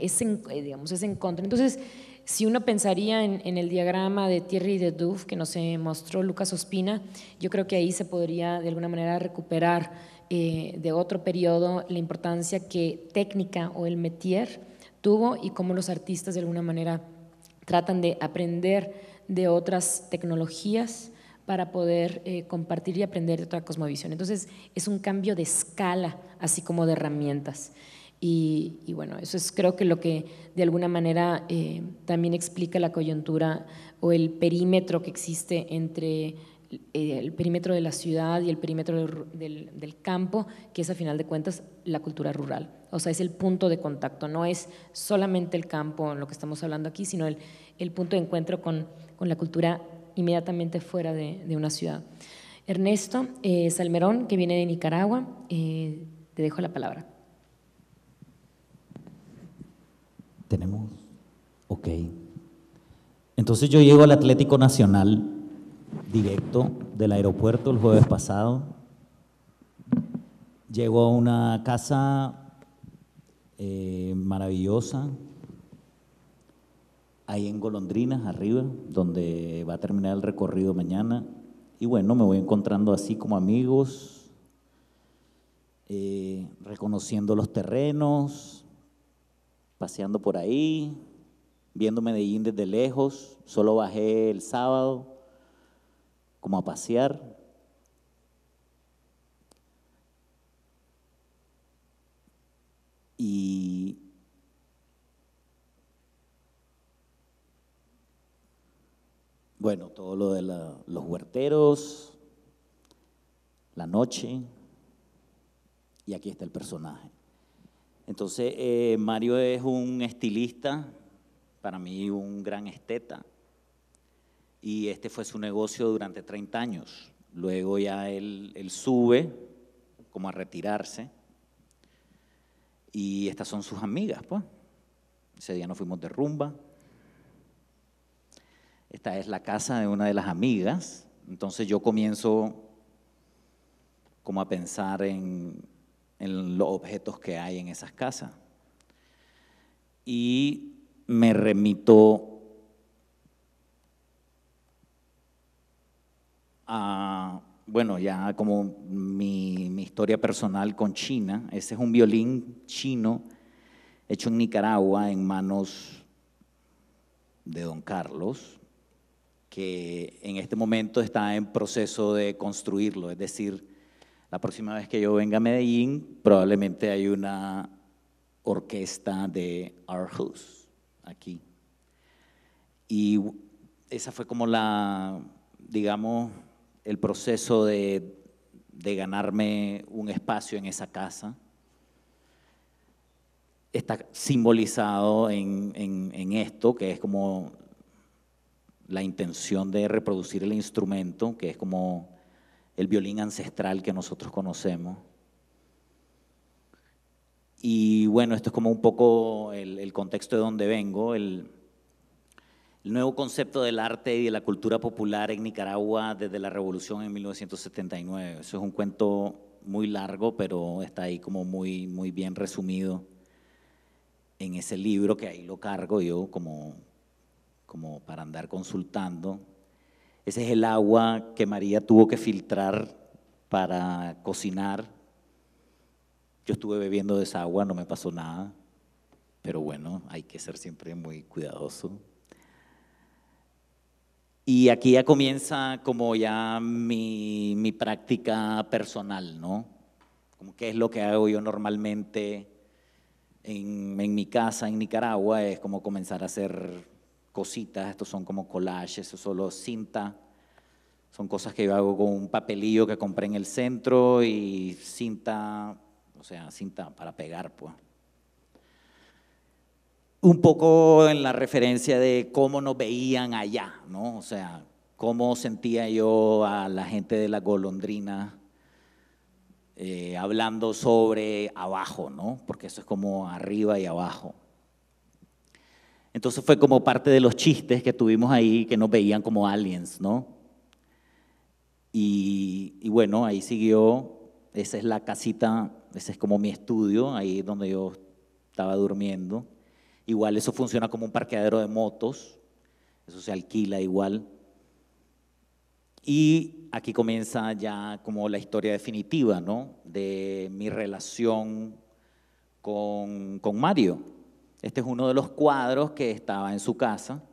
contra. Entonces, si uno pensaría en el diagrama de Thierry de Duve que nos mostró Lucas Ospina, yo creo que ahí se podría de alguna manera recuperar de otro periodo la importancia que técnica o el métier tuvo y cómo los artistas de alguna manera tratan de aprender de otras tecnologías para poder compartir y aprender de otra cosmovisión. Entonces es un cambio de escala, así como de herramientas. Y bueno, eso es creo que lo que de alguna manera también explica la coyuntura o el perímetro que existe entre el perímetro de la ciudad y el perímetro del campo, que es a final de cuentas la cultura rural. O sea, es el punto de contacto, no es solamente el campo en lo que estamos hablando aquí, sino el punto de encuentro con la cultura inmediatamente fuera de una ciudad. Ernesto Salmerón, que viene de Nicaragua, te dejo la palabra. ¿Tenemos? Ok. Entonces yo llego al Atlético Nacional directo del aeropuerto el jueves pasado. Llego a una casa maravillosa, ahí en Golondrinas, arriba, donde va a terminar el recorrido mañana. Y bueno, me voy encontrando así como amigos, reconociendo los terrenos, paseando por ahí, viendo Medellín desde lejos. Solo bajé el sábado como a pasear. Y bueno, todo lo de los huerteros, la noche, y aquí está el personaje. Entonces, Mario es un estilista, para mí un gran esteta, y este fue su negocio durante 30 años. Luego ya él sube como a retirarse, y estas son sus amigas, pues. Ese día nos fuimos de rumba. Esta es la casa de una de las amigas. Entonces yo comienzo como a pensar en los objetos que hay en esas casas. Y me remito a, bueno, ya como mi historia personal con China. Ese es un violín chino hecho en Nicaragua en manos de don Carlos, que en este momento está en proceso de construirlo. Es decir, la próxima vez que yo venga a Medellín, probablemente hay una orquesta de Aarhus aquí. Y esa fue como digamos, el proceso de ganarme un espacio en esa casa. Está simbolizado en esto, que es como la intención de reproducir el instrumento, que es como el violín ancestral que nosotros conocemos. Y bueno, esto es como un poco el contexto de donde vengo. El nuevo concepto del arte y de la cultura popular en Nicaragua desde la revolución en 1979. Eso es un cuento muy largo, pero está ahí como muy bien resumido en ese libro, que ahí lo cargo yo como para andar consultando. Ese es el agua que María tuvo que filtrar para cocinar. Yo estuve bebiendo de esa agua, no me pasó nada, pero bueno, hay que ser siempre muy cuidadoso. Y aquí ya comienza como ya mi práctica personal, ¿no? Como qué es lo que hago yo normalmente en mi casa en Nicaragua, es como comenzar a hacer cositas. Estos son como collages, eso solo cinta. Son cosas que yo hago con un papelillo que compré en el centro y cinta, o sea, cinta para pegar, pues. Un poco en la referencia de cómo nos veían allá, ¿no? O sea, cómo sentía yo a la gente de la golondrina hablando sobre abajo, ¿no? Porque eso es como arriba y abajo. Entonces fue como parte de los chistes que tuvimos ahí, que nos veían como aliens, ¿no? Y bueno, ahí siguió. Esa es la casita, ese es como mi estudio, ahí donde yo estaba durmiendo. Igual eso funciona como un parqueadero de motos, eso se alquila igual. Y aquí comienza ya como la historia definitiva, ¿no? De mi relación con Mario. Este es uno de los cuadros que estaba en su casa.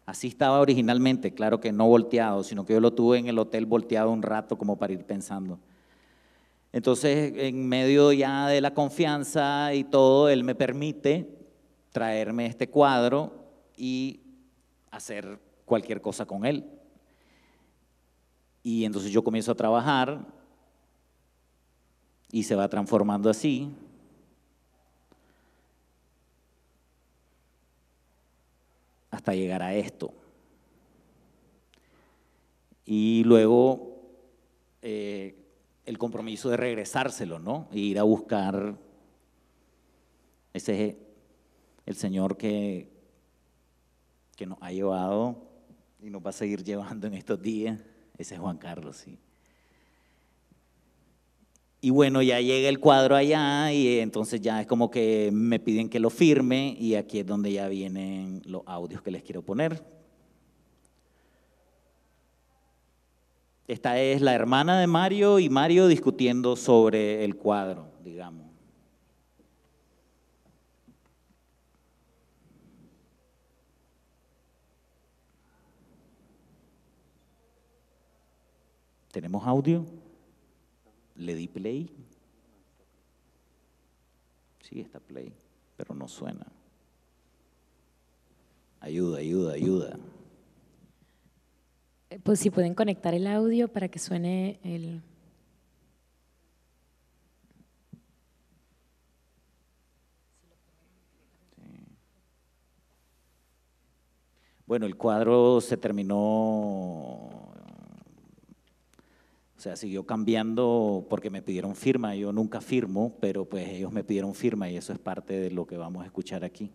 Así estaba originalmente, claro que no volteado, sino que yo lo tuve en el hotel volteado un rato como para ir pensando. Entonces, en medio ya de la confianza y todo, él me permite traerme este cuadro y hacer cualquier cosa con él. Y entonces yo comienzo a trabajar y se va transformando así. Hasta llegar a esto. Y luego el compromiso de regresárselo, ¿no? E ir a buscar. Ese es el Señor que nos ha llevado y nos va a seguir llevando en estos días. Ese es Juan Carlos, sí. Y bueno, ya llega el cuadro allá y entonces ya es como que me piden que lo firme y aquí es donde ya vienen los audios que les quiero poner. Esta es la hermana de Mario y Mario discutiendo sobre el cuadro, digamos. ¿Tenemos audio? ¿Le di play? Sí, está play, pero no suena. Ayuda, ayuda, ayuda. Pues si pueden conectar el audio para que suene el… Bueno, el cuadro se terminó, o sea, siguió cambiando porque me pidieron firma. Yo nunca firmo, pero pues ellos me pidieron firma y eso es parte de lo que vamos a escuchar aquí.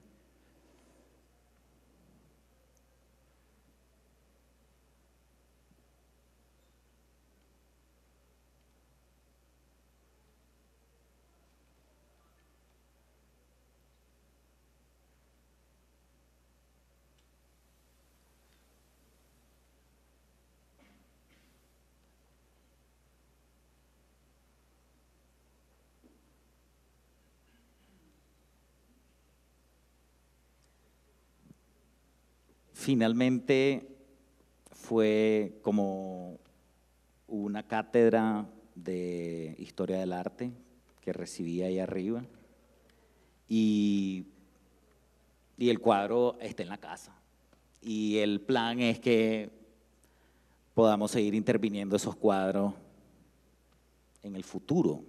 finalmente fue como una cátedra de historia del arte que recibí ahí arriba y el cuadro está en la casa. Y el plan es que podamos seguir interviniendo esos cuadros en el futuro.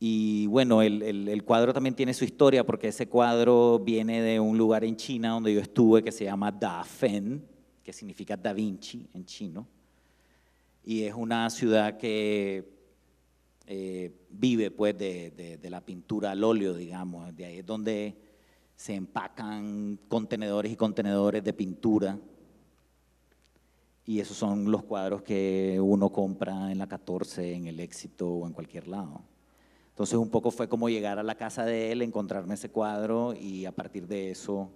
Y bueno, el cuadro también tiene su historia porque ese cuadro viene de un lugar en China donde yo estuve que se llama Da Fen, que significa Da Vinci en chino. Y es una ciudad que vive pues de la pintura al óleo, digamos. De ahí es donde se empacan contenedores y contenedores de pintura. Y esos son los cuadros que uno compra en la 14, en el Éxito o en cualquier lado. Entonces un poco fue como llegar a la casa de él, encontrarme ese cuadro y a partir de eso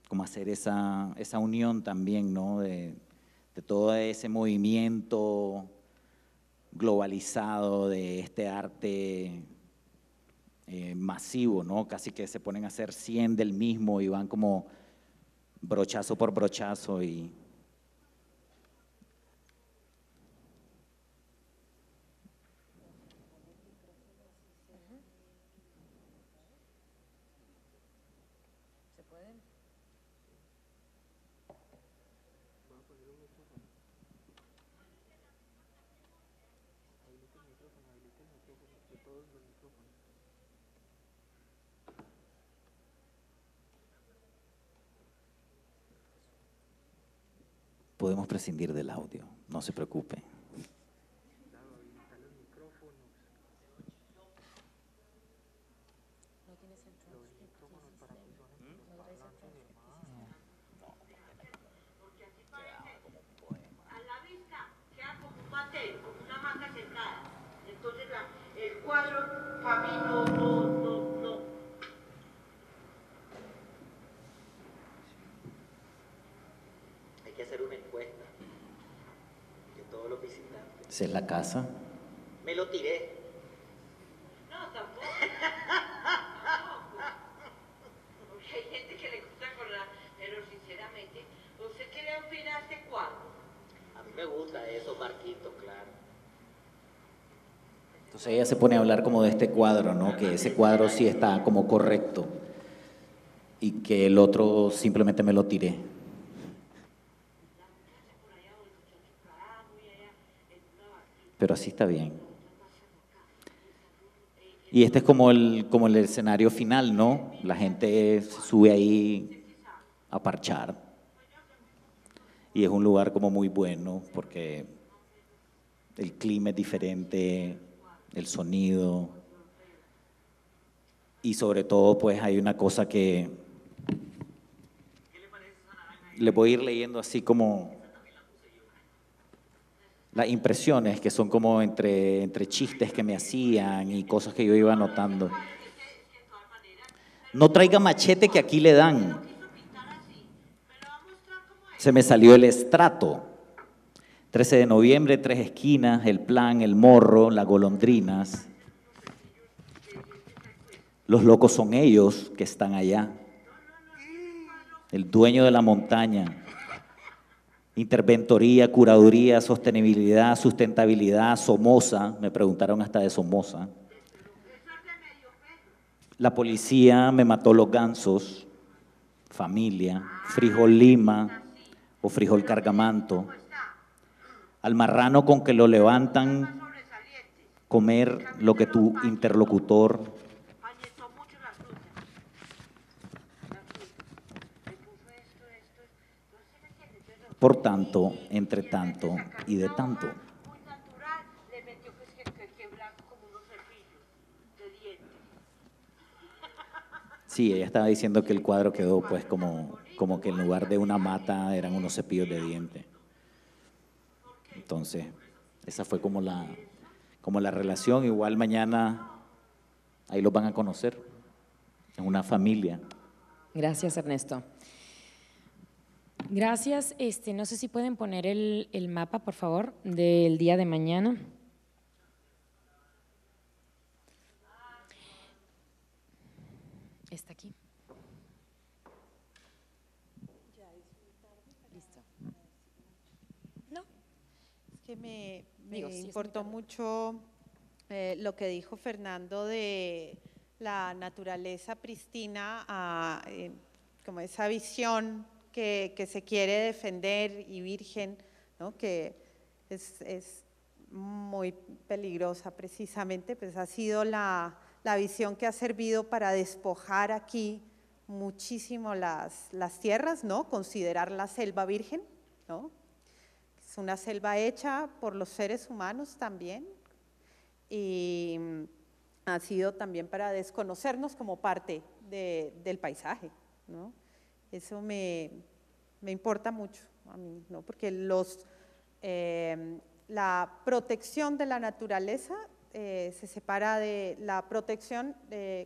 como hacer esa unión también, ¿no? De todo ese movimiento globalizado de este arte masivo, ¿no? Casi que se ponen a hacer 100 del mismo y van como brochazo por brochazo y podemos prescindir del audio, no se preocupe. A la vista queda como un mantel, como una manga sentada. Entonces el cuadro para mí no. Hay que hacer una encuesta de todos los visitantes. ¿Esa es la casa? Me lo tiré. No, tampoco. Porque hay gente que le gusta acordar, pero sinceramente, ¿usted qué le opina a este cuadro? A mí me gusta esos barquitos, claro. Entonces ella se pone a hablar como de este cuadro, ¿no? Que ese cuadro sí está como correcto y que el otro simplemente me lo tiré. Pero así está bien. Y este es como el escenario final, ¿no? La gente se sube ahí a parchar. Y es un lugar como muy bueno porque el clima es diferente, el sonido. Y sobre todo, pues hay una cosa que le voy a ir leyendo así como las impresiones que son como entre chistes que me hacían y cosas que yo iba anotando. No traiga machete que aquí le dan. Se me salió el estrato. 13 de noviembre, 3 esquinas, el plan, el morro, las golondrinas. Los locos son ellos que están allá. El dueño de la montaña. Interventoría, curaduría, sostenibilidad, sustentabilidad, Somoza, me preguntaron hasta de Somoza. La policía me mató los gansos, familia, frijol lima o frijol cargamanto. Al marrano con que lo levantan, comer lo que tu interlocutor. Por tanto, entre tanto y de tanto. Sí, ella estaba diciendo que el cuadro quedó pues como que en lugar de una mata eran unos cepillos de dientes. Entonces, esa fue como la relación. Igual mañana ahí los van a conocer, es una familia. Gracias, Ernesto. Gracias. No sé si pueden poner el mapa, por favor, del día de mañana. Está aquí. que me importó mucho lo que dijo Fernando de la naturaleza pristina, como esa visión que se quiere defender y virgen, ¿no? Que es muy peligrosa precisamente, pues ha sido la visión que ha servido para despojar aquí muchísimo las tierras, ¿no? Considerar la selva virgen, ¿no? Es una selva hecha por los seres humanos también, y ha sido también para desconocernos como parte del paisaje, ¿no? Eso me importa mucho a mí, ¿no? Porque la protección de la naturaleza se separa de la protección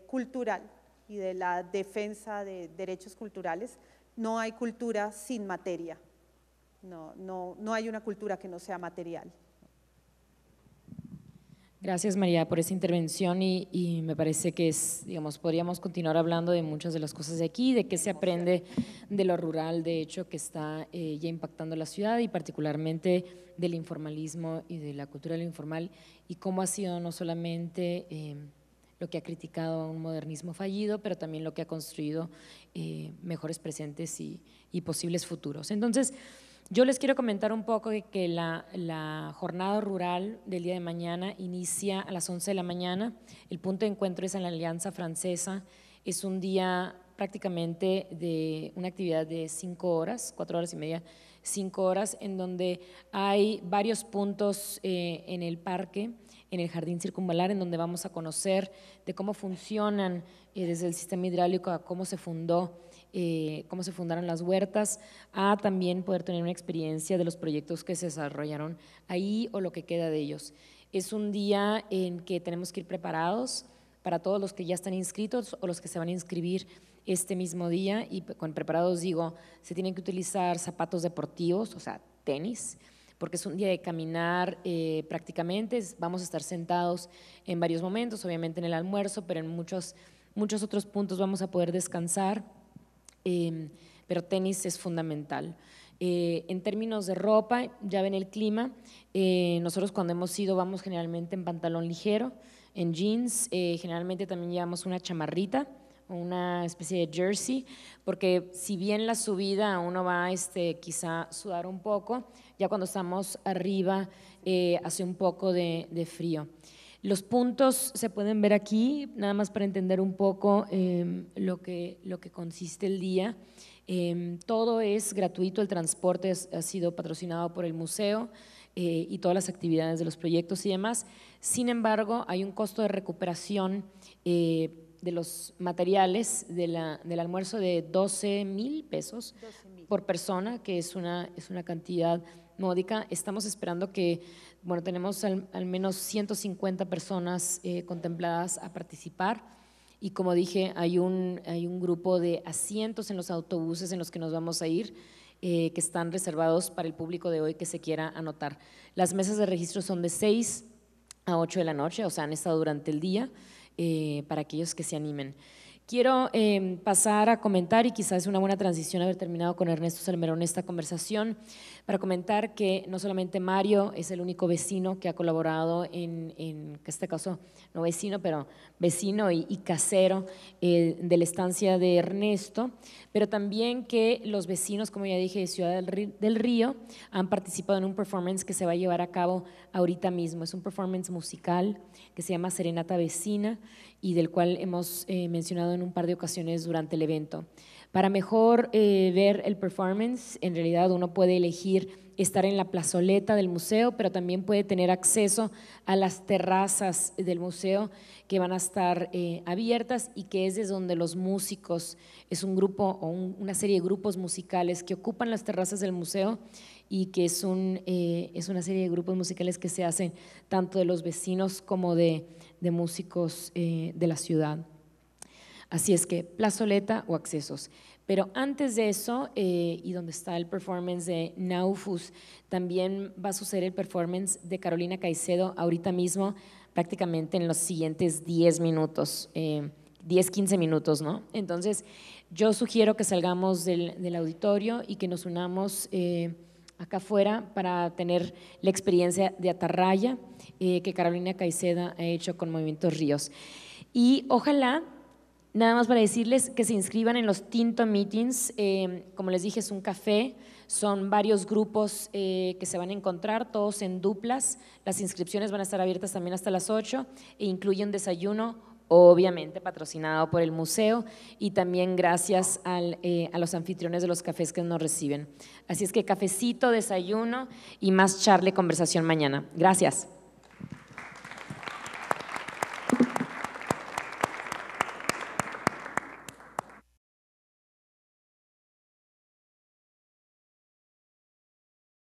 cultural y de la defensa de derechos culturales. No hay cultura sin materia, no hay una cultura que no sea material. Gracias, María, por esa intervención y me parece que digamos, podríamos continuar hablando de muchas de las cosas de aquí, de qué se aprende de lo rural, de hecho, que está ya impactando la ciudad y particularmente del informalismo y de la cultura de lo informal y cómo ha sido no solamente lo que ha criticado un modernismo fallido, pero también lo que ha construido mejores presentes y posibles futuros. Entonces, yo les quiero comentar un poco de que la jornada rural del día de mañana inicia a las 11 de la mañana. El punto de encuentro es en la Alianza Francesa. Es un día prácticamente de una actividad de 5 horas, 4 horas y media, 5 horas, en donde hay varios puntos en el parque, en el Jardín Circunvalar, en donde vamos a conocer de cómo funcionan desde el sistema hidráulico a cómo se fundaron las huertas, a también poder tener una experiencia de los proyectos que se desarrollaron ahí o lo que queda de ellos. Es un día en que tenemos que ir preparados para todos los que ya están inscritos o los que se van a inscribir este mismo día, y con preparados digo, se tienen que utilizar zapatos deportivos, o sea, tenis, porque es un día de caminar prácticamente, vamos a estar sentados en varios momentos, obviamente en el almuerzo, pero en muchos otros puntos vamos a poder descansar. Pero tenis es fundamental. En términos de ropa, ya ven el clima, nosotros cuando hemos ido vamos generalmente en pantalón ligero, en jeans, generalmente también llevamos una chamarrita o una especie de jersey, porque si bien la subida uno va quizá sudar un poco, ya cuando estamos arriba hace un poco de frío. Los puntos se pueden ver aquí, nada más para entender un poco lo que consiste el día. Todo es gratuito, el transporte ha sido patrocinado por el museo y todas las actividades de los proyectos y demás. Sin embargo, hay un costo de recuperación de los materiales del almuerzo de 12,000 pesos por persona, que es una cantidad módica. Estamos esperando que, bueno, tenemos al menos 150 personas contempladas a participar, y como dije, hay un grupo de asientos en los autobuses en los que nos vamos a ir, que están reservados para el público de hoy que se quiera anotar. Las mesas de registro son de 6 a 8 de la noche, o sea, han estado durante el día, para aquellos que se animen. Quiero pasar a comentar, y quizás es una buena transición haber terminado con Ernesto Salmerón esta conversación, para comentar que no solamente Mario es el único vecino que ha colaborado en este caso, no vecino, pero vecino y casero de la estancia de Ernesto, pero también que los vecinos, como ya dije, de Ciudad del Río han participado en un performance que se va a llevar a cabo ahorita mismo. Es un performance musical que se llama Serenata Vecina y del cual hemos mencionado en un par de ocasiones durante el evento. Para mejor ver el performance, en realidad uno puede elegir estar en la plazoleta del museo, pero también puede tener acceso a las terrazas del museo que van a estar abiertas, y que es desde donde los músicos, es un grupo o una serie de grupos musicales que ocupan las terrazas del museo, y que es una serie de grupos musicales que se hacen tanto de los vecinos como de músicos de la ciudad. Así es que plazoleta o accesos. Pero antes de eso, y donde está el performance de Naufus, también va a suceder el performance de Carolina Caicedo ahorita mismo, prácticamente en los siguientes 10 minutos, 10-15 minutos, ¿no? Entonces, yo sugiero que salgamos del auditorio y que nos unamos acá afuera para tener la experiencia de atarraya que Carolina Caicedo ha hecho con Movimientos Ríos. Y ojalá, nada más para decirles que se inscriban en los Tinto Meetings, como les dije es un café, son varios grupos que se van a encontrar, todos en duplas, las inscripciones van a estar abiertas también hasta las 8 e incluye un desayuno, obviamente patrocinado por el museo y también gracias a los anfitriones de los cafés que nos reciben. Así es que cafecito, desayuno y más charla y conversación mañana. Gracias.